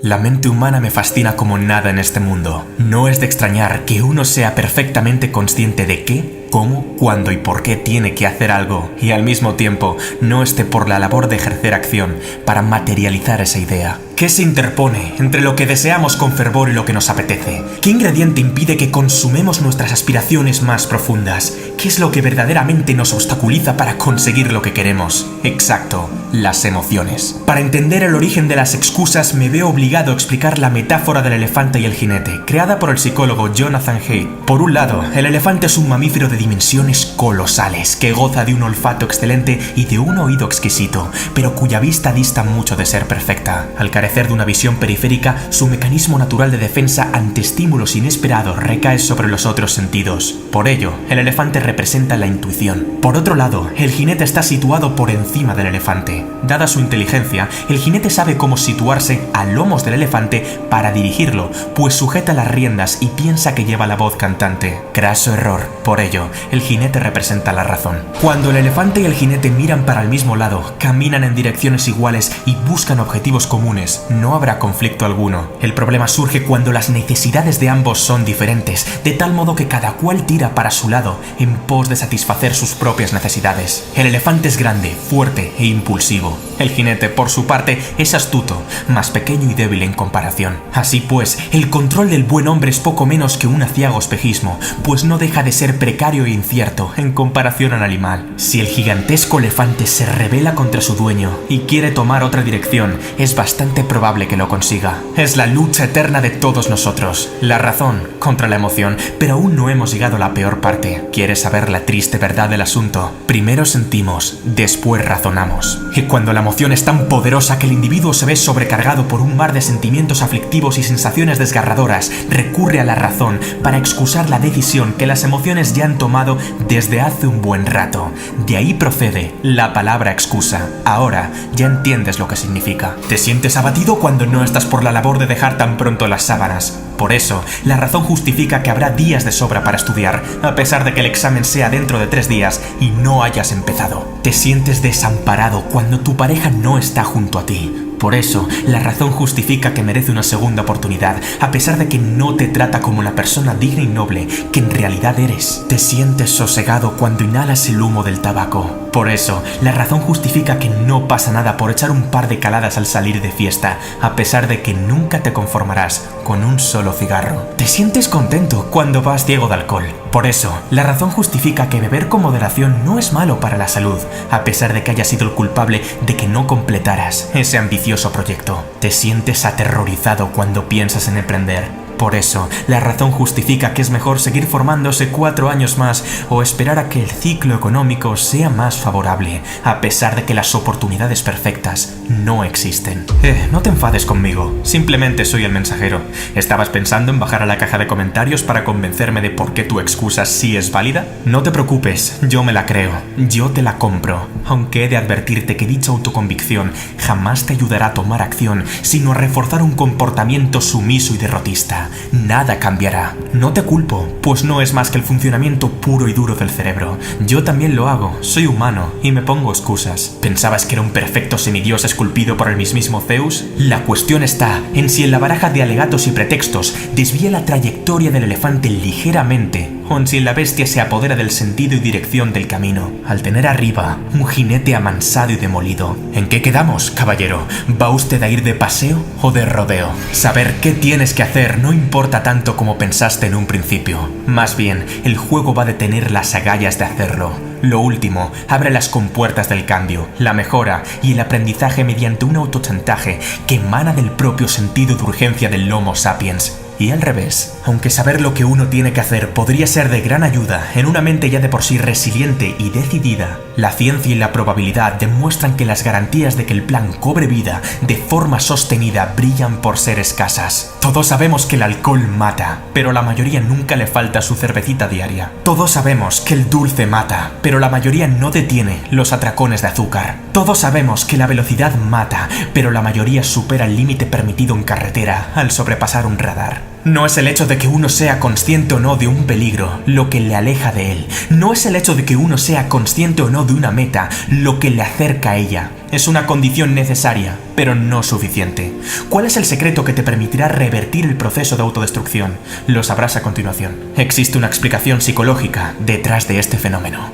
La mente humana me fascina como nada en este mundo. No es de extrañar que uno sea perfectamente consciente de qué, cómo, cuándo y por qué tiene que hacer algo y al mismo tiempo no esté por la labor de ejercer acción para materializar esa idea. ¿Qué se interpone entre lo que deseamos con fervor y lo que nos apetece? ¿Qué ingrediente impide que consumemos nuestras aspiraciones más profundas? ¿Qué es lo que verdaderamente nos obstaculiza para conseguir lo que queremos? Exacto, las emociones. Para entender el origen de las excusas me veo obligado a explicar la metáfora del elefante y el jinete, creada por el psicólogo Jonathan Haidt. Por un lado, el elefante es un mamífero de dimensiones colosales, que goza de un olfato excelente y de un oído exquisito, pero cuya vista dista mucho de ser perfecta. Al carecer de una visión periférica, su mecanismo natural de defensa ante estímulos inesperados recae sobre los otros sentidos. Por ello, el elefante representa la intuición. Por otro lado, el jinete está situado por encima del elefante. Dada su inteligencia, el jinete sabe cómo situarse a lomos del elefante para dirigirlo, pues sujeta las riendas y piensa que lleva la voz cantante. Craso error. Por ello, el jinete representa la razón. Cuando el elefante y el jinete miran para el mismo lado, caminan en direcciones iguales y buscan objetivos comunes, no habrá conflicto alguno. El problema surge cuando las necesidades de ambos son diferentes, de tal modo que cada cual tira para su lado en pos de satisfacer sus propias necesidades. El elefante es grande, fuerte e impulsivo. El jinete, por su parte, es astuto, más pequeño y débil en comparación. Así pues, el control del buen hombre es poco menos que un aciago espejismo, pues no deja de ser precario e incierto en comparación al animal. Si el gigantesco elefante se rebela contra su dueño y quiere tomar otra dirección, es bastante probable que lo consiga. Es la lucha eterna de todos nosotros, la razón contra la emoción, pero aún no hemos llegado a la peor parte. ¿Quieres saber la triste verdad del asunto? Primero sentimos, después razonamos. Y cuando la emoción es tan poderosa que el individuo se ve sobrecargado por un mar de sentimientos aflictivos y sensaciones desgarradoras, recurre a la razón para excusar la decisión que las emociones ya han tomado desde hace un buen rato. De ahí procede la palabra excusa. Ahora ya entiendes lo que significa. Te sientes abatido cuando no estás por la labor de dejar tan pronto las sábanas. Por eso, la razón justifica que habrá días de sobra para estudiar, a pesar de que el examen sea dentro de 3 días y no hayas empezado. Te sientes desamparado cuando tu pareja no está junto a ti. Por eso, la razón justifica que merece una segunda oportunidad, a pesar de que no te trata como la persona digna y noble que en realidad eres. Te sientes sosegado cuando inhalas el humo del tabaco. Por eso, la razón justifica que no pasa nada por echar un par de caladas al salir de fiesta, a pesar de que nunca te conformarás con un solo cigarro. Te sientes contento cuando vas ciego de alcohol. Por eso, la razón justifica que beber con moderación no es malo para la salud, a pesar de que hayas sido el culpable de que no completaras ese ambicioso proyecto. Te sientes aterrorizado cuando piensas en emprender. Por eso, la razón justifica que es mejor seguir formándose 4 años más o esperar a que el ciclo económico sea más favorable, a pesar de que las oportunidades perfectas no existen. No te enfades conmigo, simplemente soy el mensajero. ¿Estabas pensando en bajar a la caja de comentarios para convencerme de por qué tu excusa sí es válida? No te preocupes, yo me la creo, yo te la compro, aunque he de advertirte que dicha autoconvicción jamás te ayudará a tomar acción, sino a reforzar un comportamiento sumiso y derrotista. Nada cambiará. No te culpo, pues no es más que el funcionamiento puro y duro del cerebro. Yo también lo hago, soy humano y me pongo excusas. ¿Pensabas que era un perfecto semidios esculpido por el mismísimo Zeus? La cuestión está en si en la baraja de alegatos y pretextos desvía la trayectoria del elefante ligeramente, o en si la bestia se apodera del sentido y dirección del camino, al tener arriba un jinete amansado y demolido. ¿En qué quedamos, caballero? ¿Va usted a ir de paseo o de rodeo? Saber qué tienes que hacer no importa tanto como pensaste en un principio. Más bien, el juego va a tener las agallas de hacerlo. Lo último abre las compuertas del cambio, la mejora y el aprendizaje mediante un autochantaje que emana del propio sentido de urgencia del Homo sapiens. Y al revés, aunque saber lo que uno tiene que hacer podría ser de gran ayuda en una mente ya de por sí resiliente y decidida, la ciencia y la probabilidad demuestran que las garantías de que el plan cobre vida de forma sostenida brillan por ser escasas. Todos sabemos que el alcohol mata, pero la mayoría nunca le falta su cervecita diaria. Todos sabemos que el dulce mata, pero la mayoría no detiene los atracones de azúcar. Todos sabemos que la velocidad mata, pero la mayoría supera el límite permitido en carretera al sobrepasar un radar. No es el hecho de que uno sea consciente o no de un peligro lo que le aleja de él. No es el hecho de que uno sea consciente o no de una meta lo que le acerca a ella. Es una condición necesaria, pero no suficiente. ¿Cuál es el secreto que te permitirá revertir el proceso de autodestrucción? Lo sabrás a continuación. Existe una explicación psicológica detrás de este fenómeno.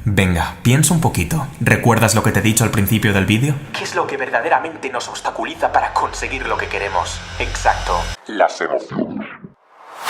Venga, piensa un poquito. ¿Recuerdas lo que te he dicho al principio del vídeo? ¿Qué es lo que verdaderamente nos obstaculiza para conseguir lo que queremos? Exacto. Las emociones.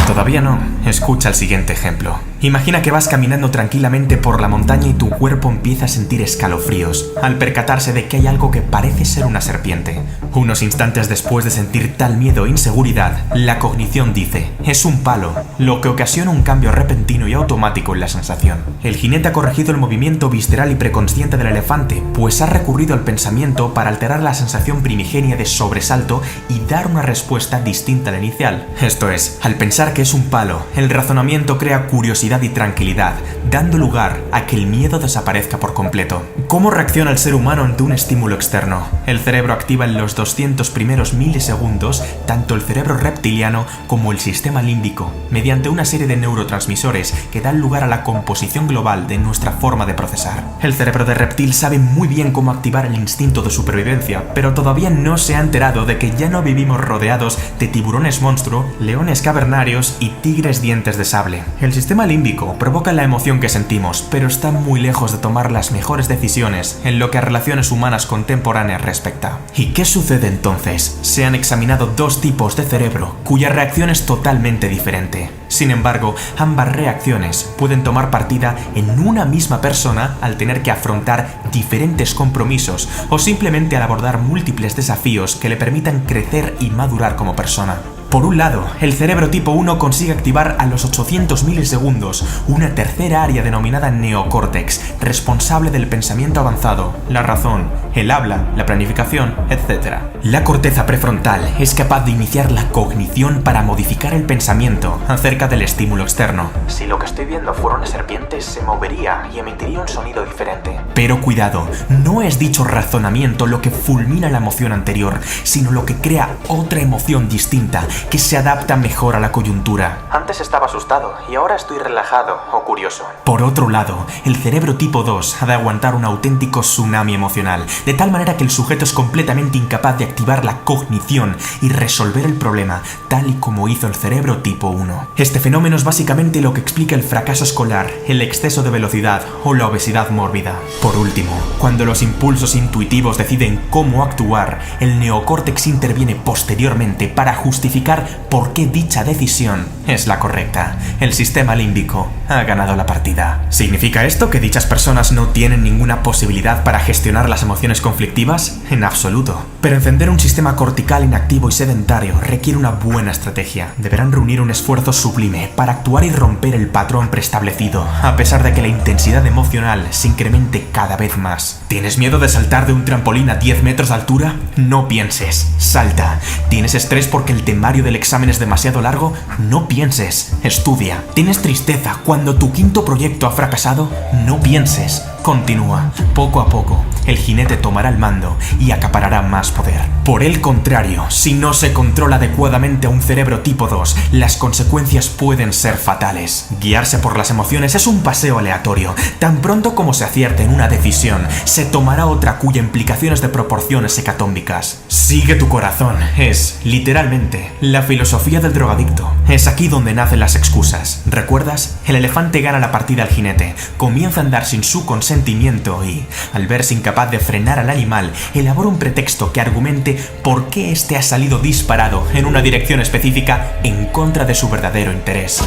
Todavía no. Escucha el siguiente ejemplo. Imagina que vas caminando tranquilamente por la montaña y tu cuerpo empieza a sentir escalofríos al percatarse de que hay algo que parece ser una serpiente. Unos instantes después de sentir tal miedo e inseguridad, la cognición dice, es un palo, lo que ocasiona un cambio repentino y automático en la sensación. El jinete ha corregido el movimiento visceral y preconsciente del elefante, pues ha recurrido al pensamiento para alterar la sensación primigenia de sobresalto y dar una respuesta distinta a la inicial. Esto es, al pensar que es un palo, el razonamiento crea curiosidad y tranquilidad, dando lugar a que el miedo desaparezca por completo. ¿Cómo reacciona el ser humano ante un estímulo externo? El cerebro activa en los 200 primeros milisegundos tanto el cerebro reptiliano como el sistema límbico, mediante una serie de neurotransmisores que dan lugar a la composición global de nuestra forma de procesar. El cerebro de reptil sabe muy bien cómo activar el instinto de supervivencia, pero todavía no se ha enterado de que ya no vivimos rodeados de tiburones monstruo, leones cavernarios y tigres dientes de sable. El sistema límbico provoca la emoción que sentimos, pero está muy lejos de tomar las mejores decisiones en lo que a relaciones humanas contemporáneas respecta. ¿Y qué sucede entonces? Se han examinado dos tipos de cerebro cuya reacción es totalmente diferente. Sin embargo, ambas reacciones pueden tomar partida en una misma persona al tener que afrontar diferentes compromisos o simplemente al abordar múltiples desafíos que le permitan crecer y madurar como persona. Por un lado, el cerebro tipo 1 consigue activar a los 800 milisegundos una tercera área denominada neocórtex, responsable del pensamiento avanzado, la razón, el habla, la planificación, etc. La corteza prefrontal es capaz de iniciar la cognición para modificar el pensamiento acerca del estímulo externo. Si lo que estoy viendo fuera una serpiente, se movería y emitiría un sonido diferente. Pero cuidado, no es dicho razonamiento lo que fulmina la emoción anterior, sino lo que crea otra emoción distinta que se adapta mejor a la coyuntura. Antes estaba asustado y ahora estoy relajado o curioso. Por otro lado, el cerebro tipo 2 ha de aguantar un auténtico tsunami emocional, de tal manera que el sujeto es completamente incapaz de activar la cognición y resolver el problema, tal y como hizo el cerebro tipo 1. Este fenómeno es básicamente lo que explica el fracaso escolar, el exceso de velocidad o la obesidad mórbida. Por último, cuando los impulsos intuitivos deciden cómo actuar, el neocórtex interviene posteriormente para justificar por qué dicha decisión es la correcta. El sistema límbico ha ganado la partida. ¿Significa esto que dichas personas no tienen ninguna posibilidad para gestionar las emociones conflictivas? En absoluto. Pero encender un sistema cortical inactivo y sedentario requiere una buena estrategia. Deberán reunir un esfuerzo sublime para actuar y romper el patrón preestablecido, a pesar de que la intensidad emocional se incremente cada vez más. ¿Tienes miedo de saltar de un trampolín a 10 metros de altura? No pienses, salta. ¿Tienes estrés porque el temario del examen es demasiado largo? No pienses, estudia. ¿Tienes tristeza cuando tu quinto proyecto ha fracasado? No pienses, continúa. Poco a poco, el jinete tomará el mando y acaparará más poder. Por el contrario, si no se controla adecuadamente a un cerebro tipo 2, las consecuencias pueden ser fatales. Guiarse por las emociones es un paseo aleatorio. Tan pronto como se acierte en una decisión, se tomará otra cuya implicación es de proporciones hecatómbicas. Sigue tu corazón es, literalmente, la filosofía del drogadicto. Es aquí donde nacen las excusas. ¿Recuerdas? El elefante gana la partida al jinete, comienza a andar sin su consentimiento y, al verse incapaz de frenar al animal, elabora un pretexto que argumente por qué éste ha salido disparado en una dirección específica en contra de su verdadero interés.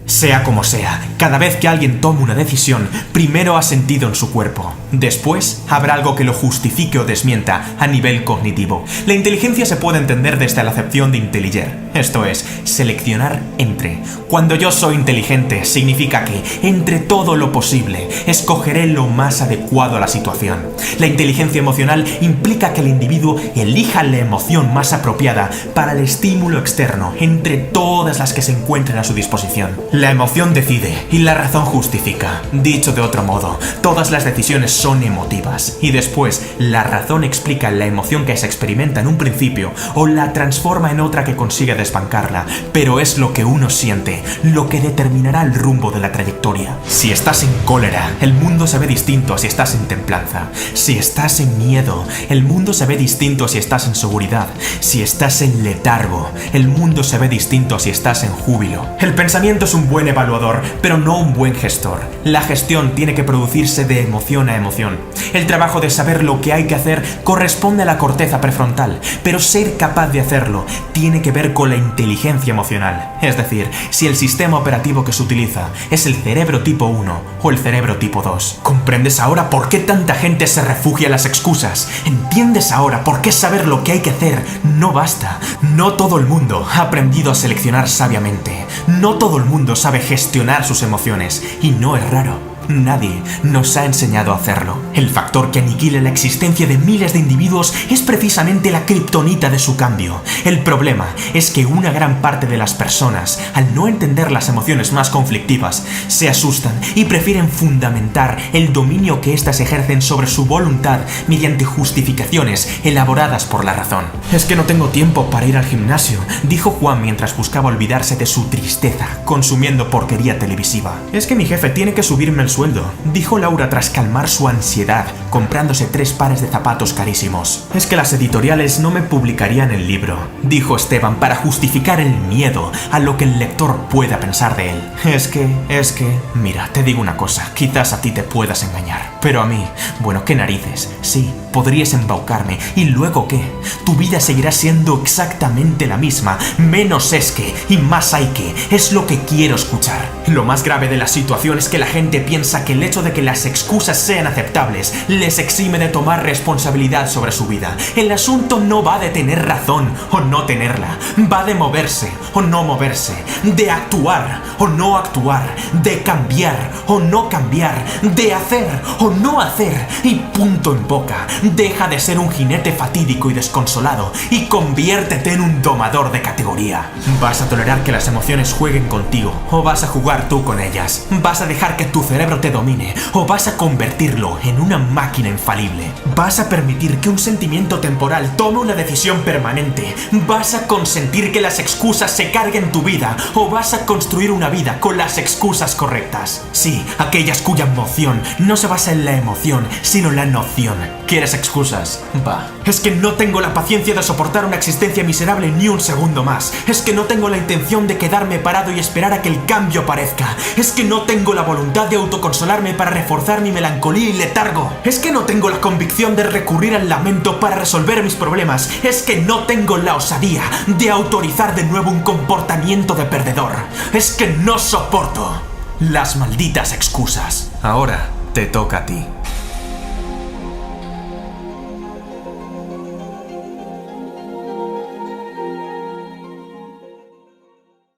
Sea como sea, cada vez que alguien toma una decisión, primero ha sentido en su cuerpo. Después, habrá algo que lo justifique o desmienta a nivel cognitivo. La inteligencia se puede entender desde la acepción de intelliger, esto es, seleccionar entre. Cuando yo soy inteligente, significa que, entre todo lo posible, escogeré lo más adecuado a la situación. La inteligencia emocional implica que el individuo elija la emoción más apropiada para el estímulo externo, entre todas las que se encuentren a su disposición. La emoción decide y la razón justifica. Dicho de otro modo, todas las decisiones son emotivas y después la razón explica la emoción que se experimenta en un principio o la transforma en otra que consigue desbancarla, pero es lo que uno siente lo que determinará el rumbo de la trayectoria. Si estás en cólera, el mundo se ve distinto a si estás en templanza. Si estás en miedo, el mundo se ve distinto a si estás en seguridad. Si estás en letargo, el mundo se ve distinto a si estás en júbilo. El pensamiento es un buen evaluador, pero no un buen gestor. La gestión tiene que producirse de emoción a emoción. El trabajo de saber lo que hay que hacer corresponde a la corteza prefrontal, pero ser capaz de hacerlo tiene que ver con la inteligencia emocional. Es decir, si el sistema operativo que se utiliza es el cerebro tipo 1 o el cerebro tipo 2. ¿Comprendes ahora por qué tanta gente se refugia en las excusas? ¿Entiendes ahora por qué saber lo que hay que hacer no basta? No todo el mundo ha aprendido a seleccionar sabiamente. No todo el mundo sabe gestionar sus emociones, y no es raro. Nadie nos ha enseñado a hacerlo. El factor que aniquila la existencia de miles de individuos es precisamente la kriptonita de su cambio. El problema es que una gran parte de las personas, al no entender las emociones más conflictivas, se asustan y prefieren fundamentar el dominio que éstas ejercen sobre su voluntad mediante justificaciones elaboradas por la razón. Es que no tengo tiempo para ir al gimnasio, dijo Juan mientras buscaba olvidarse de su tristeza, consumiendo porquería televisiva. Es que mi jefe tiene que subirme el sueldo, dijo Laura tras calmar su ansiedad, comprándose 3 pares de zapatos carísimos. Es que las editoriales no me publicarían el libro, dijo Esteban para justificar el miedo a lo que el lector pueda pensar de él. Es que, mira, te digo una cosa, quizás a ti te puedas engañar, pero a mí, bueno, qué narices, sí, podrías embaucarme, ¿y luego qué? Tu vida seguirá siendo exactamente la misma, menos es que, y más hay que, es lo que quiero escuchar. Lo más grave de la situación es que la gente piensa que el hecho de que las excusas sean aceptables les exime de tomar responsabilidad sobre su vida. El asunto no va de tener razón o no tenerla, va de moverse o no moverse, de actuar o no actuar, de cambiar o no cambiar, de hacer o no hacer, y punto en boca. Deja de ser un jinete fatídico y desconsolado y conviértete en un domador de categoría. ¿Vas a tolerar que las emociones jueguen contigo o vas a jugar tú con ellas? ¿Vas a dejar que tu cerebro te domine o vas a convertirlo en una máquina infalible? ¿Vas a permitir que un sentimiento temporal tome una decisión permanente? ¿Vas a consentir que las excusas se carguen tu vida o vas a construir una vida con las excusas correctas? Sí, aquellas cuya emoción no se basa en la emoción, sino en la noción. ¿Quieres excusas? Va. Es que no tengo la paciencia de soportar una existencia miserable ni un segundo más. Es que no tengo la intención de quedarme parado y esperar a que el cambio aparezca. Es que no tengo la voluntad de autoconsolarme para reforzar mi melancolía y letargo. Es que no tengo la convicción de recurrir al lamento para resolver mis problemas. Es que no tengo la osadía de autorizar de nuevo un comportamiento de perdedor. Es que no soporto las malditas excusas. Ahora te toca a ti.